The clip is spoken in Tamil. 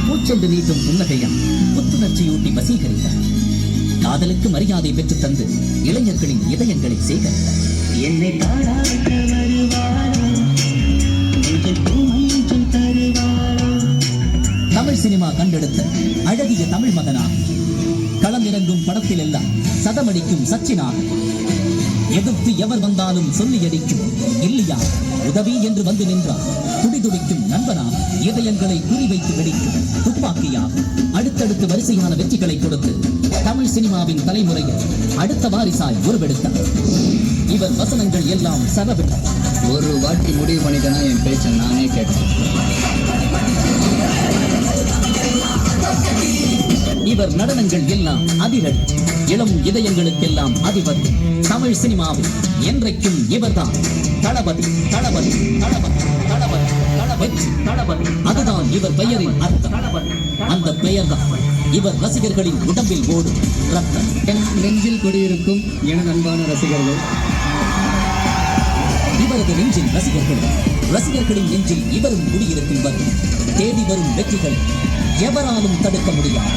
பூச்சென்று நீட்டும் புன்னகையா புத்துணர்ச்சியூட்டி வசீகரித்தார். காதலுக்கு மரியாதை பெற்று தந்து இளைஞர்களின் இதயங்களை சேகரித்தார். என்னை தமிழ் சினிமா கண்டெடுத்த அழகிய தமிழ் மகனாக களமிறங்கும் படத்தில் எல்லாம் சதமடிக்கும் சச்சினாக எதிர்த்து எவர் வந்தாலும் சொல்லி அடிக்கும் இல்லையா உதவி என்று வந்து நின்றார். துடிதுடிக்கும் நண்பனாக இதயங்களை குறிவைத்து வெடிக்கும் துப்பாக்கியாக அடுத்தடுத்து வரிசையான வெற்றிகளை கொடுத்து தமிழ் சினிமாவின் தலைமுறையில் அடுத்த வாரிசாய் உருவெடுத்தார். இவர் வசனங்கள் எல்லாம் சரவிட்டார். ஒரு வாட்டி முடிவு பண்ணிட்டேன்னா என் பேச்சை நானே கேட்டேன். இவர் நடனங்கள் எல்லாம் அதிரடி, இளம் இதயங்களுக்கெல்லாம் அதிபதி. தமிழ் சினிமாவில் என்றைக்கும் இவர்தான் தளபதி, தளபதி, தளபதி, தளபதி, தளபதி, தளபதி. அதுதான் இவர் பெயரின் அர்த்தம். அந்த பெயர்தான் இவர் ரசிகர்களின் உடம்பில் ஓடும் ரத்தம். என் நெஞ்சில் குடியிருக்கும் எனது அன்பான ரசிகர்கள், இவரது நெஞ்சில் ரசிகர்களின் நெஞ்சில் இவரும் குடியிருக்கும் வரை தேடி வரும் வெற்றிகளை எவராலும் தடுக்க முடியாது.